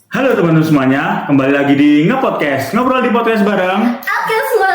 Halo teman-teman semuanya, kembali lagi di Ngepodcast, ngobrol di podcast bareng. Oke semua,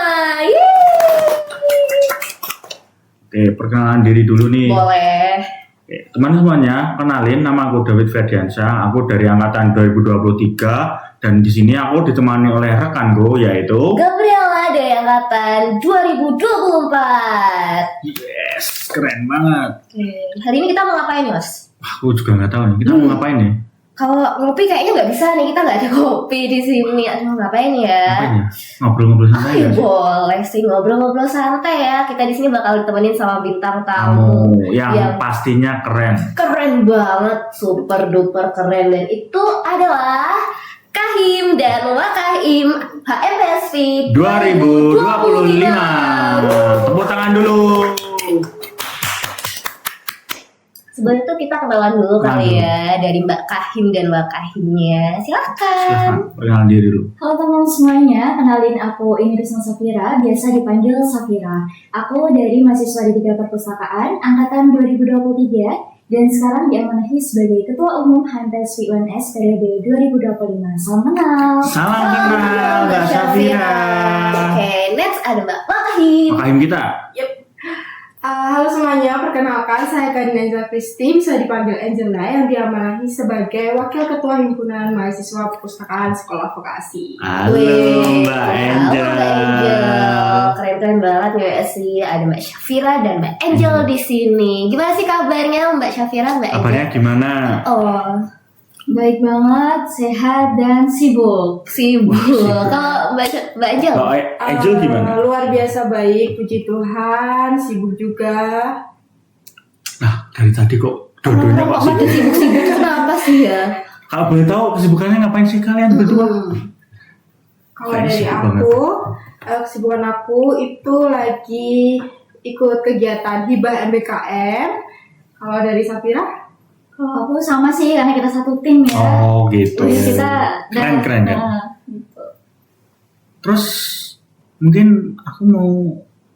Oke, perkenalan diri dulu nih. boleh. Oke, teman semuanya, kenalin, nama aku David Ferdiansyah, aku dari angkatan 2023 dan di sini aku ditemani oleh rekanku yaitu Gabriela dari angkatan 2024. Yes, keren banget. Oke, hari ini kita mau ngapain Mas? Wah, aku juga nggak tahu nih, kita mau ngapain nih? Kalau ngopi kayaknya nggak bisa nih, kita nggak ada kopi di sini. Aduh, ngapain ya? Ngapain ya? Ngobrol-ngobrol santai ya? Boleh sih ngobrol-ngobrol santai ya. Kita di sini bakal ditemenin sama bintang tamu yang pastinya keren. keren banget, super duper keren, dan itu adalah Kahim dan Wakahim HMPSV 2025. Tepuk tangan dulu. Sebelum itu kita kenalan dulu kali ya dari Mbak Kahim dan Wakahimnya. Silakan. Silahkan, perkenalan diri dulu. Halo teman semuanya, kenalin aku Ingrid Safira, biasa dipanggil Safira. Aku dari mahasiswa D3 Perpustakaan, angkatan 2023, dan sekarang diamanahi sebagai Ketua Umum HMPSV UNS periode 2025. Salam kenal. Salam kenal Mbak Safira. Oke, next ada Mbak Wakahim. Makahim kita. Halo semuanya, perkenalkan saya Kadin Angela Christy, bisa dipanggil Angela, yang diamanahi sebagai Wakil Ketua Himpunan Mahasiswa Perpustakaan Sekolah Vokasi. Halo Wih, Mbak halo Angel. Mbak Angel. Keren-keren banget ya sih. Ada Mbak Syafira dan Mbak Angel di sini. Gimana sih kabarnya Mbak Syafira, Mbak Angel? Kabarnya gimana? Oh, Baik banget, sehat dan sibuk. sibuk. Sibuk. Kalau Mbak Angel? Mbak Angel gimana? Luar biasa baik, puji Tuhan, sibuk juga. Nah, dari tadi kok dua-duanya kok Pada sibuk. sibuk-sibuk itu kenapa sih ya? Kalau boleh tahu kesibukannya ngapain sih kalian berdua? Kalau Kayaknya dari sibuk aku, kesibukan aku itu lagi ikut kegiatan hibah MBKM. Kalau dari Safira? Kalau aku sama sih, karena kita satu tim ya. Oh gitu. Jadi kita Keren-keren ya. gitu. Terus mungkin aku mau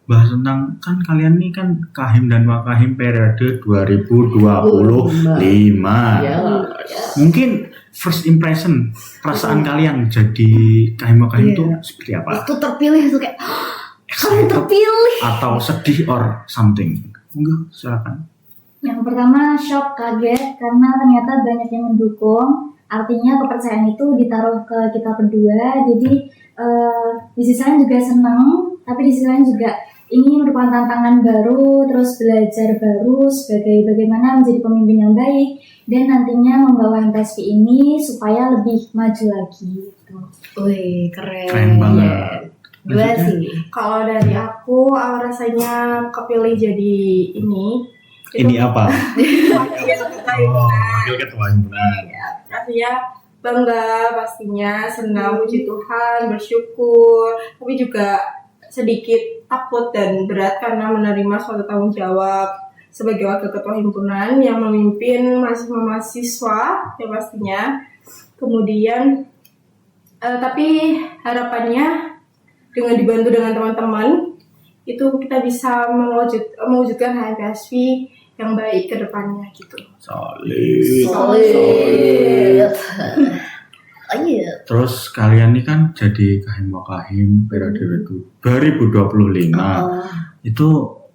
bahas tentang, kan kalian nih kan Kahim dan Wakahim periode 2025. Ya. Mungkin first impression perasaan kalian jadi Kahim Wakahim itu seperti apa? Itu terpilih tuh kayak kamu Excited terpilih. atau sedih or something? Enggak, silakan. Yang pertama shock, kaget, karena ternyata banyak yang mendukung. Artinya kepercayaan itu ditaruh ke kita berdua. Jadi di sisi lain juga senang, tapi di sisi lain juga ini merupakan tantangan baru, terus belajar baru sebagai bagaimana menjadi pemimpin yang baik dan nantinya membawa MPSV ini supaya lebih maju lagi. Gitu. Wih, keren. Keren banget. Gimana Maksudnya? sih? Kalau dari aku, rasanya kepilih jadi ini. Ini apa? Wakil Ketua Himpunan. Wakil Ketua Himpunan. Rasanya bangga pastinya, senang, puji Tuhan, bersyukur, tapi juga sedikit takut dan berat karena menerima suatu tanggung jawab sebagai wakil ketua himpunan yang memimpin mahasiswa-mahasiswa ya pastinya. Kemudian tapi harapannya dengan dibantu dengan teman-teman itu kita bisa mewujudkan HMPSV yang baik ke depannya gitu. Solid. Solid. Oh iya. Terus kalian ini kan jadi Kahim Wakahim periode 2025. Itu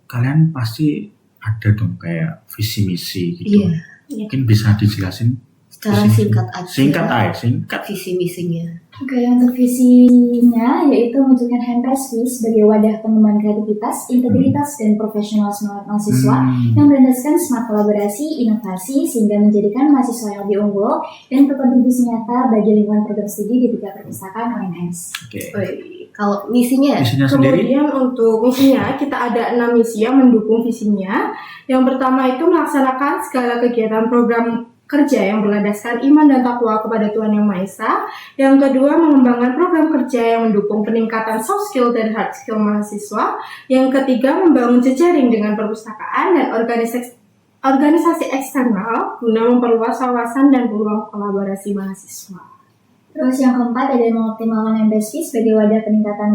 kalian pasti ada dong kayak visi misi gitu. Iya. Mungkin bisa dijelasin Secara visi- singkat aja. Singkat aja, singkat. Visi misinya. Oke, untuk visinya yaitu mewujudkan HMPSV sebagai wadah pengembangan kreativitas, integritas, dan profesional mahasiswa yang berlandaskan smart kolaborasi, inovasi, sehingga menjadikan mahasiswa yang lebih unggul dan berkontribusi nyata bagi lingkungan program studi di tiga perpustakaan UNS. Oke. Wih, kalau misinya? Misinya sendiri? Kemudian untuk misinya kita ada 6 misi yang mendukung visinya. Yang pertama itu melaksanakan segala kegiatan program kerja yang berlandaskan iman dan takwa kepada Tuhan Yang Maha Esa. Yang kedua, mengembangkan program kerja yang mendukung peningkatan soft skill dan hard skill mahasiswa. Yang ketiga, membangun jejaring dengan perpustakaan dan organisasi eksternal guna memperluas wawasan dan peluang kolaborasi mahasiswa. Terus yang keempat adalah mengoptimalkan MPSV sebagai wadah peningkatan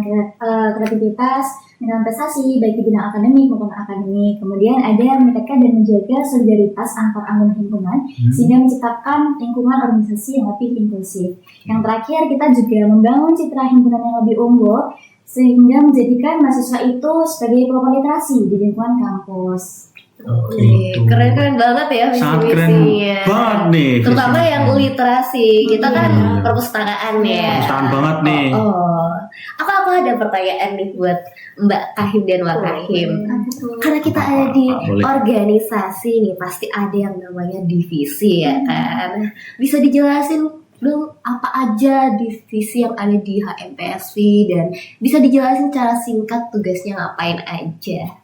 kreativitas, meningkatkan prestasi baik di bidang akademik maupun akademik. Kemudian ada meningkatkan dan menjaga solidaritas antar anggota himpunan sehingga menciptakan lingkungan organisasi yang lebih inklusif. Yang terakhir, kita juga membangun citra himpunan yang lebih unggul sehingga menjadikan mahasiswa itu sebagai pelopor literasi di lingkungan kampus. Gitu. Keren-keren banget ya Sangat keren visi-misinya. banget nih. Terutama visi yang misinya. literasi. Kita kan Iya. perpustakaan ya. Perpustakaan banget nih. Oh. Aku ada pertanyaan nih buat Mbak Kahim dan Mbak Kahim. Karena kita ada di Boleh. organisasi nih, pasti ada yang namanya divisi ya kan. Bisa dijelasin dong apa aja divisi yang ada di HMPSV dan bisa dijelasin secara singkat tugasnya ngapain aja.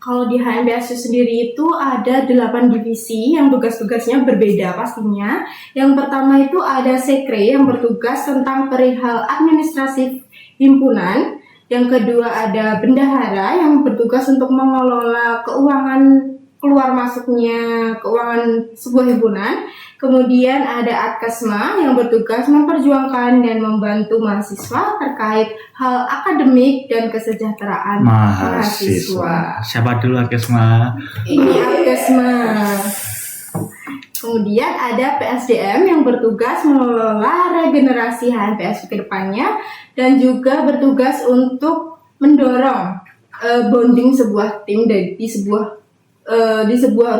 Kalau di HMPSV sendiri itu ada 8 divisi yang tugas-tugasnya berbeda pastinya. Yang pertama itu ada Sekre yang bertugas tentang perihal administratif himpunan. Yang kedua ada Bendahara yang bertugas untuk mengelola keuangan keluar masuknya keuangan sebuah himpunan. Kemudian ada Adkesma yang bertugas memperjuangkan dan membantu mahasiswa terkait hal akademik dan kesejahteraan mahasiswa. Siapa dulu Adkesma? Ini Adkesma. Kemudian ada PSDM yang bertugas mengelola regenerasi HMPSV ke depannya dan juga bertugas untuk mendorong bonding sebuah tim di sebuah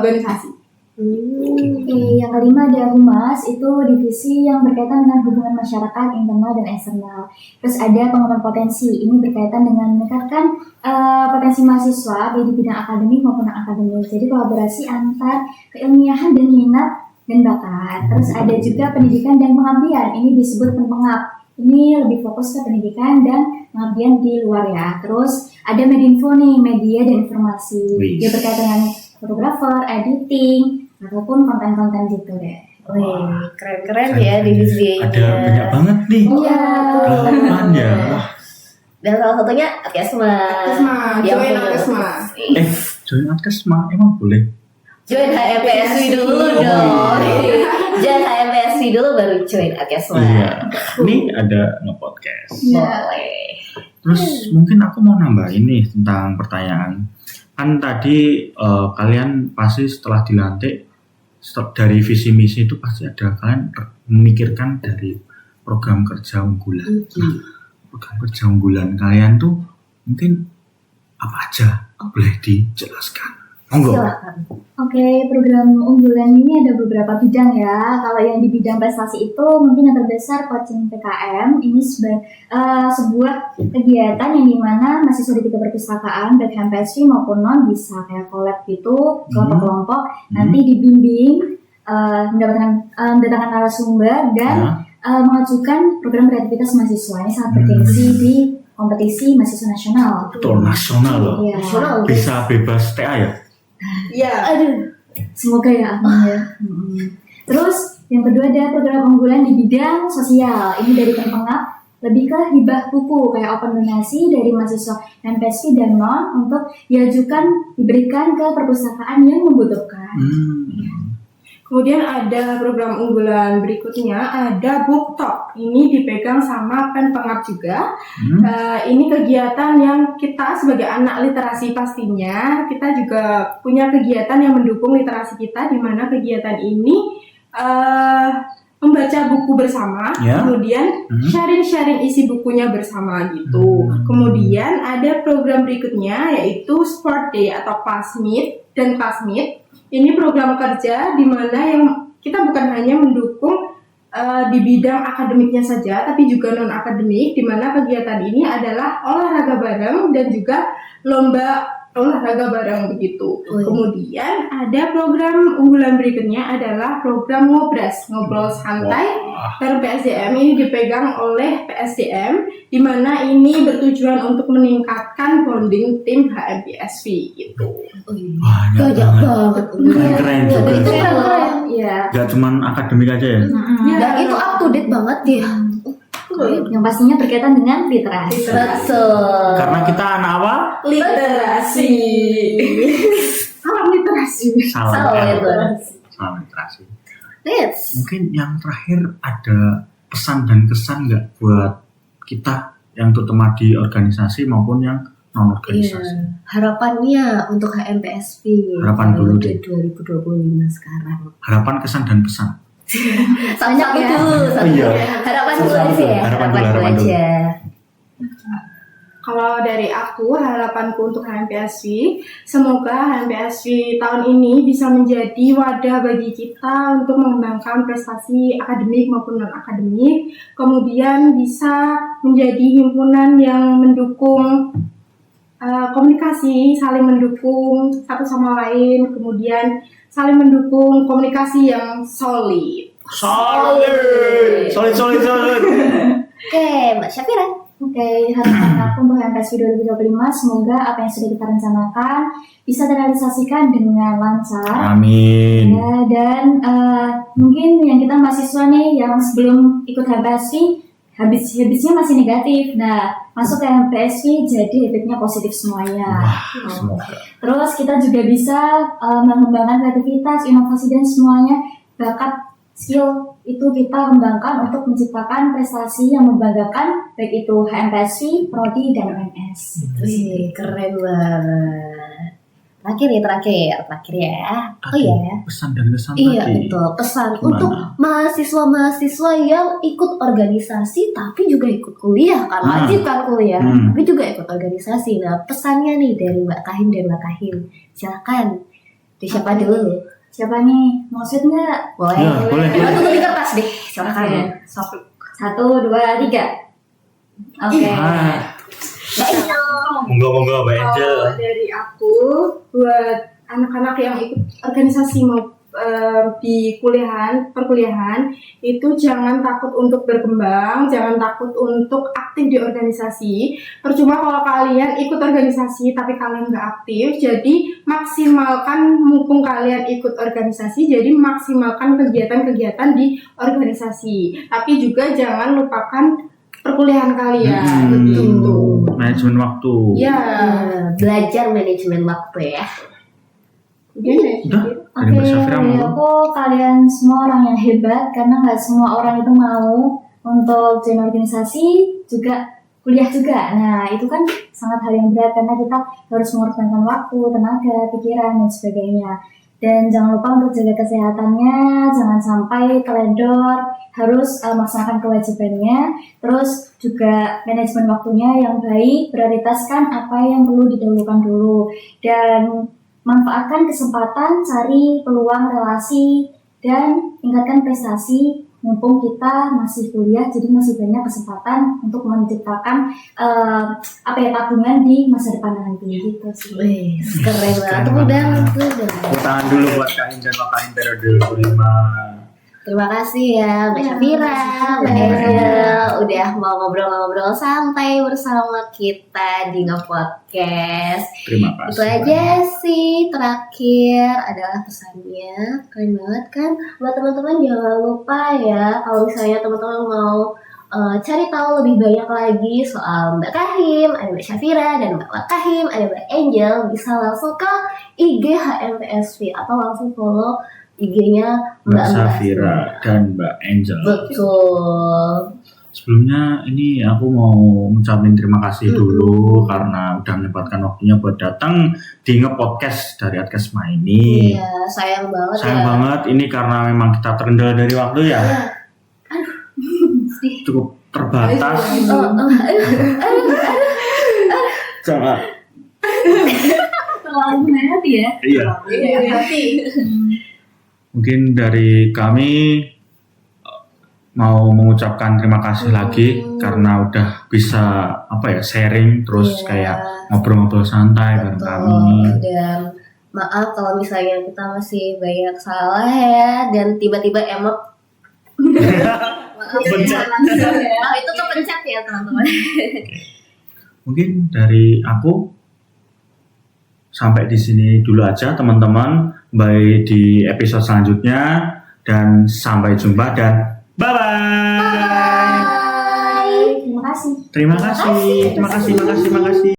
organisasi. Oke, yang kelima ada Humas, itu divisi yang berkaitan dengan hubungan masyarakat internal dan eksternal. Terus ada pengembangan potensi, ini berkaitan dengan meningkatkan potensi mahasiswa baik di bidang akademik maupun non-akademik. Jadi kolaborasi antar keilmiahan dan minat dan bakat. Terus ada juga pendidikan dan pengabdian, ini disebut penpengab. Ini lebih fokus ke pendidikan dan pengabdian di luar ya. Terus ada Medinfo nih, media dan informasi. Dia berkaitan dengan fotografer, editing, ataupun konten-konten gitu deh. Wih, keren-keren ya divisinya. Ada banyak banget nih. Iya. 8 ya. Wah, Dan salah satunya Adkesma. Adkesma, join Adkesma. join Adkesma emang boleh? Join HMPSV dulu Oh, dong. iya. Join HMPSV dulu baru join Adkesma. Iya. Ini ada nge-podcast. Boleh. Terus mungkin aku mau nambahin nih tentang pertanyaan. Kan tadi kalian pasti setelah dilantik dari visi misi itu pasti ada kalian memikirkan dari program kerja unggulan. Nah, program kerja unggulan kalian tuh mungkin apa aja? Boleh dijelaskan? Monggo. Silakan. Oke, program unggulan ini ada beberapa bidang ya. Kalau yang di bidang prestasi itu mungkin yang terbesar coaching PKM. Ini sebuah kegiatan yang dimana mahasiswa di tiga perpustakaan baik HMPSV maupun non bisa kayak collab gitu, kelompok-kelompok. Nanti dibimbing, mendatangkan narasumber dan mengajukan program kreativitas mahasiswa. Ini sangat bergengsi di kompetisi mahasiswa nasional. Betul, nasional loh. Iya. Nasional. Bisa bebas TA ya? Iya. Aduh. Semoga ya, amin ya. Terus yang kedua ada program unggulan di bidang sosial. Ini dari Penpengap, lebih ke hibah buku kayak open donasi dari mahasiswa MPSV dan non untuk diajukan diberikan ke perpustakaan yang membutuhkan. Kemudian ada program unggulan berikutnya, ada Book Talk. Ini dipegang sama Penpengap juga. Ini kegiatan yang kita sebagai anak literasi pastinya, kita juga punya kegiatan yang mendukung literasi kita, di mana kegiatan ini membaca buku bersama, kemudian sharing-sharing isi bukunya bersama gitu. Kemudian ada program berikutnya yaitu Sport Day atau Classmeet dan Classmeet. Ini program kerja di mana yang kita bukan hanya mendukung di bidang akademiknya saja, tapi juga non akademik, di mana kegiatan ini adalah olahraga bareng dan juga lomba olahraga bareng begitu. Kemudian ada program unggulan berikutnya adalah program Ngobras, ngobrol santai bareng PSDM. Ini dipegang oleh PSDM, di mana ini bertujuan untuk meningkatkan bonding tim HMPSV gitu. Banyak banget. Keren juga. Itu keren. Iya. Gak cuman akademik aja ya? Dan itu up to date banget ya. Yang pastinya berkaitan dengan literasi. Betul. Karena kita anak apa? Literasi. Salam literasi. Salam literasi. Salam literasi. Yes. Mungkin yang terakhir ada pesan dan kesan nggak buat kita yang terutama di organisasi maupun yang non organisasi. Harapannya untuk HMPSV Harapan dulu di deh. 2025 sekarang. Harapan, kesan dan pesan. Satu ya. dulu, satu. Iya. Harapan dulu Satu-satu. aja ya. Harapan dulu, Harapan harapan dulu. aja. Kalau dari aku, harapanku untuk HMPSV, semoga HMPSV tahun ini bisa menjadi wadah bagi kita untuk mengembangkan prestasi akademik maupun non-akademik, kemudian bisa menjadi himpunan yang mendukung komunikasi, saling mendukung satu sama lain, kemudian saling mendukung komunikasi yang solid. Solid. Oke, Mbak Syafira. Oke, harapan aku untuk HMPSV 2025 semoga apa yang sudah kita rencanakan bisa terrealisasikan dengan lancar. Amin. Ya, dan mungkin yang kita mahasiswa nih yang sebelum ikut HMPSV habisnya masih negatif. Nah, masuk ke HMPSV jadi efeknya positif semuanya. Wah, semoga. Terus kita juga bisa mengembangkan kreativitas, inovasi dan semuanya bakat skill itu kita kembangkan untuk menciptakan prestasi yang membanggakan baik itu HMPSV, Prodi dan UNS. Wih, keren banget. Terakhir ya. Oh Tadi, iya. pesan dan kesan Iya tadi. betul, pesan Gimana? untuk mahasiswa-mahasiswa yang ikut organisasi tapi juga ikut kuliah kan, wajib kan kuliah, tapi juga ikut organisasi. Nah pesannya nih dari Mbak Kahim dan Mbak Kahim, silakan. Di siapa dulu? Siapa nih? Mau shoot nggak? Boleh. Ya, boleh. Coba tutup di kertas deh, silakan. Oke. Sok. 1, 2, 3. Oke. Ah, Mbak Angel. monggo Mbak Angel. Kalau dari aku, buat anak-anak yang ikut organisasi di perkuliahan, itu jangan takut untuk berkembang, jangan takut untuk aktif di organisasi. Percuma kalau kalian ikut organisasi tapi kalian nggak aktif, jadi maksimalkan mumpung kalian ikut organisasi, jadi maksimalkan kegiatan-kegiatan di organisasi. Tapi juga jangan lupakan perkuliahan kalian, begitu. Manajemen waktu. Ya, Belajar manajemen waktu ya. gimana? Udah. Dari Oke, Mbak Syafira, dari monggo. aku kalian semua orang yang hebat karena nggak semua orang itu mau untuk join organisasi juga kuliah juga. Nah itu kan sangat hal yang berat karena kita harus mengorbankan waktu, tenaga, pikiran dan sebagainya. Dan jangan lupa untuk jaga kesehatannya, jangan sampai teledor, harus melaksanakan kewajibannya. Terus juga manajemen waktunya yang baik, prioritaskan apa yang perlu didahulukan dulu. Dan manfaatkan kesempatan, cari peluang relasi, dan tingkatkan prestasi mumpung kita masih kuliah, jadi masih banyak kesempatan untuk menciptakan tabungan di masa depan nanti gitu sih. Wih, keren banget. Keren Tepuk banget. tangan. Tepuk tangan dulu buat Kahim dan Mbak Kahim periode 2005. Terima kasih ya Mbak Ya, Syafira, Mbak terima kasih. Angel udah mau ngobrol-ngobrol santai bersama kita di Ngepodcast. Terima kasih. Itu aja sih, terakhir adalah pesannya. Keren banget kan? Buat teman-teman jangan lupa ya, kalau misalnya teman-teman mau cari tahu lebih banyak lagi soal Mbak Kahim, ada Mbak Syafira, dan Mbak Kahim, ada Mbak Angel, bisa langsung ke IG HMPSV atau langsung follow IG-nya Mbak Syafira dan Mbak Angel. Betul. Sebelumnya ini aku mau ngucapin terima kasih dulu karena udah menyempatkan waktunya buat datang di Ngepodcast dari Adkesma ini. Iya, sayang banget Sayang ya. banget ini karena memang kita terkendala dari waktu ya. Sedih. Cukup terbatas. Sama. Terlalu menarik ya. Iya. Hati. Mungkin dari kami mau mengucapkan terima kasih lagi karena udah bisa sharing terus Iya. kayak ngobrol-ngobrol santai bareng kami. Dan maaf kalau misalnya kita masih banyak salah ya dan tiba-tiba emot. Maaf, Kepencet. Maaf, itu kepencet ya teman-teman. Mungkin dari aku sampai di sini dulu aja teman-teman. Bye di episode selanjutnya dan sampai jumpa dan bye bye. Terima kasih. Terima kasih.